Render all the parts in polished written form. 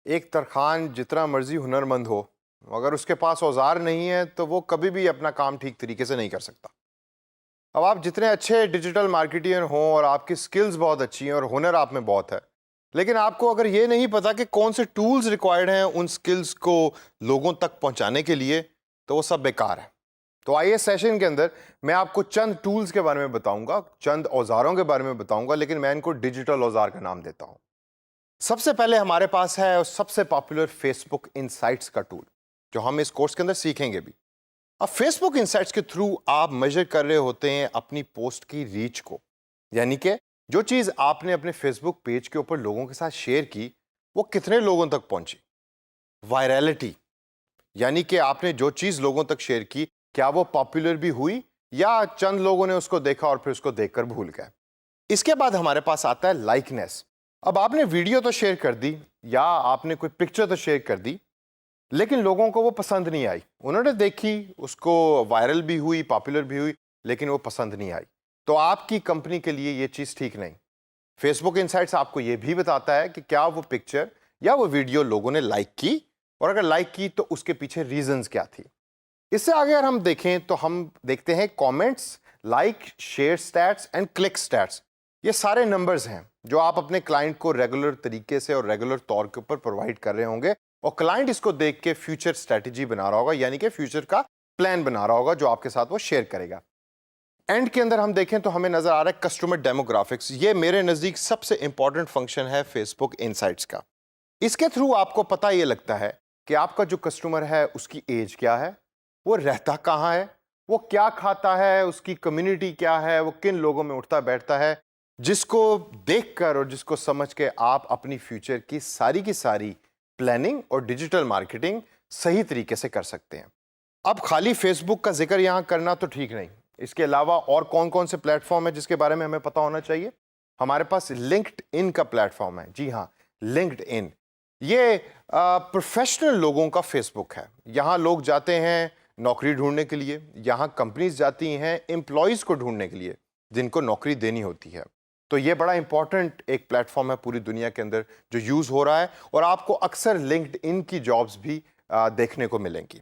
ایک ترخان جتنا مرضی ہنرمند ہو، اگر اس کے پاس اوزار نہیں ہے تو وہ کبھی بھی اپنا کام ٹھیک طریقے سے نہیں کر سکتا۔ اب آپ جتنے اچھے ڈیجیٹل مارکیٹر ہوں اور آپ کی سکلز بہت اچھی ہیں اور ہنر آپ میں بہت ہے، لیکن آپ کو اگر یہ نہیں پتا کہ کون سے ٹولز ریکوائرڈ ہیں ان سکلز کو لوگوں تک پہنچانے کے لیے، تو وہ سب بیکار ہے۔ تو آئیے سیشن کے اندر میں آپ کو چند ٹولز کے بارے میں بتاؤں گا، چند اوزاروں کے بارے میں بتاؤں گا، لیکن میں ان کو ڈیجیٹل اوزار کا نام دیتا ہوں۔ سب سے پہلے ہمارے پاس ہے سب سے پاپولر فیس بک انسائٹس کا ٹول، جو ہم اس کورس کے اندر سیکھیں گے بھی۔ اب فیس بک انسائٹس کے تھرو آپ میجر کر رہے ہوتے ہیں اپنی پوسٹ کی ریچ کو، یعنی کہ جو چیز آپ نے اپنے فیس بک پیج کے اوپر لوگوں کے ساتھ شیئر کی وہ کتنے لوگوں تک پہنچی۔ وائرالٹی، یعنی کہ آپ نے جو چیز لوگوں تک شیئر کی کیا وہ پاپولر بھی ہوئی یا چند لوگوں نے اس کو دیکھا اور پھر اس کو دیکھ کر بھول گئے۔ اس کے بعد ہمارے پاس آتا ہے لائکنیس۔ اب آپ نے ویڈیو تو شیئر کر دی یا آپ نے کوئی پکچر تو شیئر کر دی، لیکن لوگوں کو وہ پسند نہیں آئی، انہوں نے دیکھی، اس کو وائرل بھی ہوئی، پاپولر بھی ہوئی، لیکن وہ پسند نہیں آئی، تو آپ کی کمپنی کے لیے یہ چیز ٹھیک نہیں۔ فیس بک انسائٹس آپ کو یہ بھی بتاتا ہے کہ کیا وہ پکچر یا وہ ویڈیو لوگوں نے لائک کی، اور اگر لائک کی تو اس کے پیچھے ریزنز کیا تھی۔ اس سے آگے اگر ہم دیکھیں تو ہم دیکھتے ہیں comments, like, share status and click status. یہ سارے نمبرز ہیں جو آپ اپنے کلائنٹ کو ریگولر طریقے سے اور ریگولر طور کے اوپر پرووائڈ کر رہے ہوں گے، اور کلائنٹ اس کو دیکھ کے فیوچر اسٹریٹجی بنا رہا ہوگا، یعنی کہ فیوچر کا پلان بنا رہا ہوگا جو آپ کے ساتھ وہ شیئر کرے گا۔ اینڈ کے اندر ہم دیکھیں تو ہمیں نظر آ رہا ہے کسٹمر ڈیموگرافکس۔ یہ میرے نزدیک سب سے امپورٹنٹ فنکشن ہے فیس بک انسائٹس کا۔ اس کے تھرو آپ کو پتہ یہ لگتا ہے کہ آپ کا جو کسٹمر ہے اس کی ایج کیا ہے، وہ رہتا کہاں ہے، وہ کیا کھاتا ہے، اس کی کمیونٹی کیا ہے، وہ کن لوگوں میں اٹھتا بیٹھتا ہے، جس کو دیکھ کر اور جس کو سمجھ کے آپ اپنی فیوچر کی ساری پلاننگ اور ڈیجیٹل مارکیٹنگ صحیح طریقے سے کر سکتے ہیں۔ اب خالی فیس بک کا ذکر یہاں کرنا تو ٹھیک نہیں، اس کے علاوہ اور کون سے پلیٹ فارم ہے جس کے بارے میں ہمیں پتہ ہونا چاہیے؟ ہمارے پاس لنکڈ ان کا پلیٹ فارم ہے۔ جی ہاں، لنکڈ ان یہ پروفیشنل لوگوں کا فیس بک ہے۔ یہاں لوگ جاتے ہیں نوکری ڈھونڈنے کے لیے، یہاں کمپنیز جاتی ہیں امپلائیز کو ڈھونڈنے کے لیے جن کو نوکری دینی ہوتی ہے۔ تو یہ بڑا امپورٹنٹ ایک پلیٹ فارم ہے پوری دنیا کے اندر جو یوز ہو رہا ہے، اور آپ کو اکثر لنکڈ ان کی جابز بھی دیکھنے کو ملیں گی۔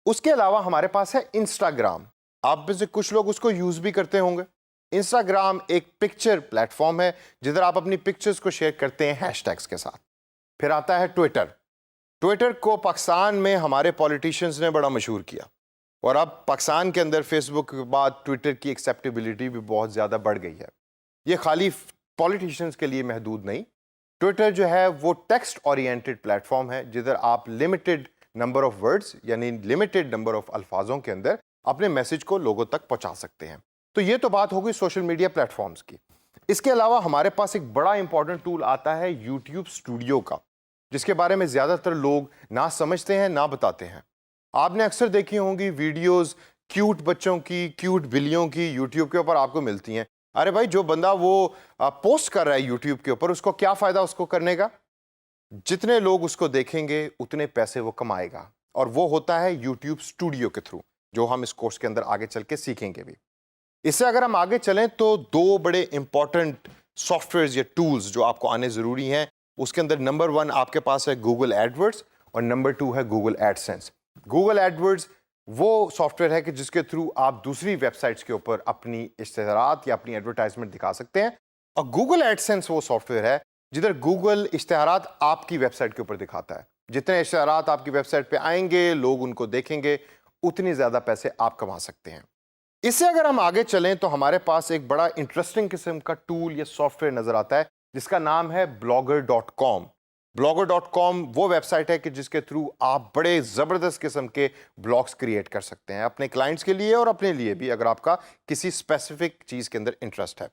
اس کے علاوہ ہمارے پاس ہے انسٹاگرام۔ آپ میں سے کچھ لوگ اس کو یوز بھی کرتے ہوں گے۔ انسٹاگرام ایک پکچر پلیٹ فارم ہے جدھر آپ اپنی پکچرز کو شیئر کرتے ہیں ہیش ٹیگز کے ساتھ۔ پھر آتا ہے ٹویٹر۔ ٹویٹر کو پاکستان میں ہمارے پولیٹیشنز نے بڑا مشہور کیا، اور اب پاکستان کے اندر فیس بک کے بعد ٹویٹر کی ایکسیپٹیبلٹی بھی بہت زیادہ بڑھ گئی ہے۔ یہ خالی پولیٹیشنز کے لیے محدود نہیں، ٹویٹر جو ہے وہ ٹیکسٹ اورینٹڈ پلیٹ فارم ہے جدھر آپ لمیٹڈ نمبر آف ورڈز یعنی لمیٹڈ نمبر آف الفاظوں کے اندر اپنے میسج کو لوگوں تک پہنچا سکتے ہیں۔ تو یہ تو بات ہو گئی سوشل میڈیا پلیٹ فارمز کی۔ اس کے علاوہ ہمارے پاس ایک بڑا امپورٹنٹ ٹول آتا ہے یوٹیوب اسٹوڈیو کا، جس کے بارے میں زیادہ تر لوگ نہ سمجھتے ہیں نہ بتاتے ہیں۔ آپ نے اکثر دیکھی ہوں گی ویڈیوز کیوٹ بچوں کی، کیوٹ بلیوں کی یوٹیوب کے اوپر آپ کو ملتی ہیں۔ ارے بھائی، جو بندہ وہ پوسٹ کر رہا ہے یوٹیوب کے اوپر، اس کو کیا فائدہ اس کو کرنے کا؟ جتنے لوگ اس کو دیکھیں گے اتنے پیسے وہ کمائے گا، اور وہ ہوتا ہے یوٹیوب اسٹوڈیو کے تھرو، جو ہم اس کورس کے اندر آگے چل کے سیکھیں گے بھی۔ اس سے اگر ہم آگے چلیں تو دو بڑے امپورٹنٹ سافٹ ویئرز یا ٹولز جو آپ کو آنے ضروری ہیں، اس کے اندر نمبر 1 آپ کے پاس ہے گوگل ایڈورڈز، اور نمبر 2 ہے Google AdSense. Google AdWords software ویئر ہے کہ جس کے تھرو آپ دوسری ویب سائٹس کے اوپر اپنی اشتہارات یا اپنی ایڈورٹائزمنٹ دکھا سکتے ہیں، اور گوگل ایڈ سینس وہ سافٹ ویئر ہے جدھر گوگل اشتہارات آپ کی ویب سائٹ کے اوپر دکھاتا ہے۔ جتنے اشتہارات آپ کی ویب سائٹ پہ آئیں گے، لوگ ان کو دیکھیں گے، اتنی زیادہ پیسے آپ کما سکتے ہیں۔ اس سے اگر ہم آگے چلیں تو ہمارے پاس ایک بڑا انٹرسٹنگ قسم کا ٹول یا سافٹ ویئر نظر آتا ہے جس کا نام ہے blogger.com۔ blogger.com وہ ویب سائٹ ہے کہ جس کے تھرو آپ بڑے زبردست قسم کے بلاگز کریٹ کر سکتے ہیں اپنے کلائنٹس کے لیے اور اپنے لیے بھی، اگر آپ کا کسی اسپیسیفک چیز کے اندر انٹرسٹ ہے۔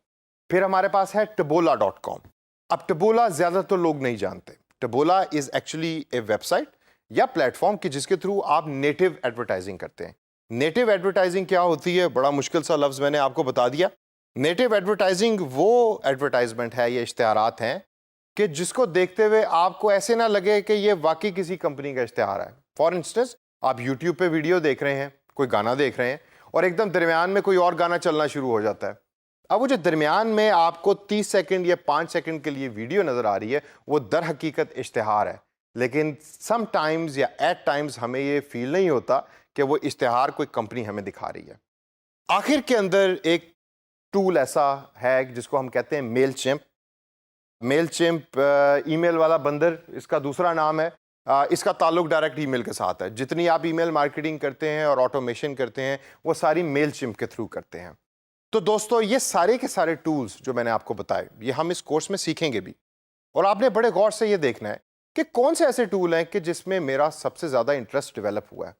پھر ہمارے پاس ہے taboola.com۔ اب ٹبولا زیادہ تو لوگ نہیں جانتے۔ Taboola is actually a website یا پلیٹ فارم کہ جس کے تھرو آپ نیٹو ایڈورٹائزنگ کرتے ہیں۔ نیٹو ایڈورٹائزنگ کیا ہوتی ہے؟ بڑا مشکل سا لفظ میں نے آپ کو بتا دیا۔ نیٹو ایڈورٹائزنگ وہ ایڈورٹائزمنٹ ہے، یہ اشتہارات ہیں کہ جس کو دیکھتے ہوئے آپ کو ایسے نہ لگے کہ یہ واقعی کسی کمپنی کا اشتہار ہے۔ فار انسٹنس، آپ یوٹیوب پہ ویڈیو دیکھ رہے ہیں، کوئی گانا دیکھ رہے ہیں، اور ایک دم درمیان میں کوئی اور گانا چلنا شروع ہو جاتا ہے۔ اب وہ جو درمیان میں آپ کو 30 سیکنڈ یا 5 سیکنڈ کے لیے ویڈیو نظر آ رہی ہے، وہ در حقیقت اشتہار ہے لیکن سم ٹائمز یا ایٹ ٹائمز ہمیں یہ فیل نہیں ہوتا کہ وہ اشتہار کوئی کمپنی ہمیں دکھا رہی ہے. آخر کے اندر ایک ٹول ایسا ہے جس کو ہم کہتے ہیں میل چمپ. میل چمپ ای میل والا بندر اس کا دوسرا نام ہے. اس کا تعلق ڈائریکٹ ای میل کے ساتھ ہے. جتنی آپ ای میل مارکیٹنگ کرتے ہیں اور آٹومیشن کرتے ہیں وہ ساری میل چمپ کے تھرو کرتے ہیں. تو دوستو یہ سارے کے سارے ٹولز جو میں نے آپ کو بتائے یہ ہم اس کورس میں سیکھیں گے بھی, اور آپ نے بڑے غور سے یہ دیکھنا ہے کہ کون سے ایسے ٹول ہیں کہ جس میں میرا سب سے زیادہ انٹرسٹ ڈیولپ ہوا ہے.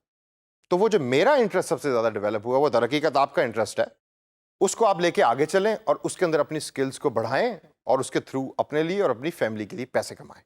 تو وہ جو میرا انٹرسٹ سب سے زیادہ ڈیولپ ہوا ہے وہ در حقیقت آپ کا انٹرسٹ ہے. اس کو آپ لے کے آگے چلیں اور اس کے اندر اپنی سکلز کو بڑھائیں اور اس کے تھرو اپنے لیے اور اپنی فیملی کے لیے پیسے کمائیں.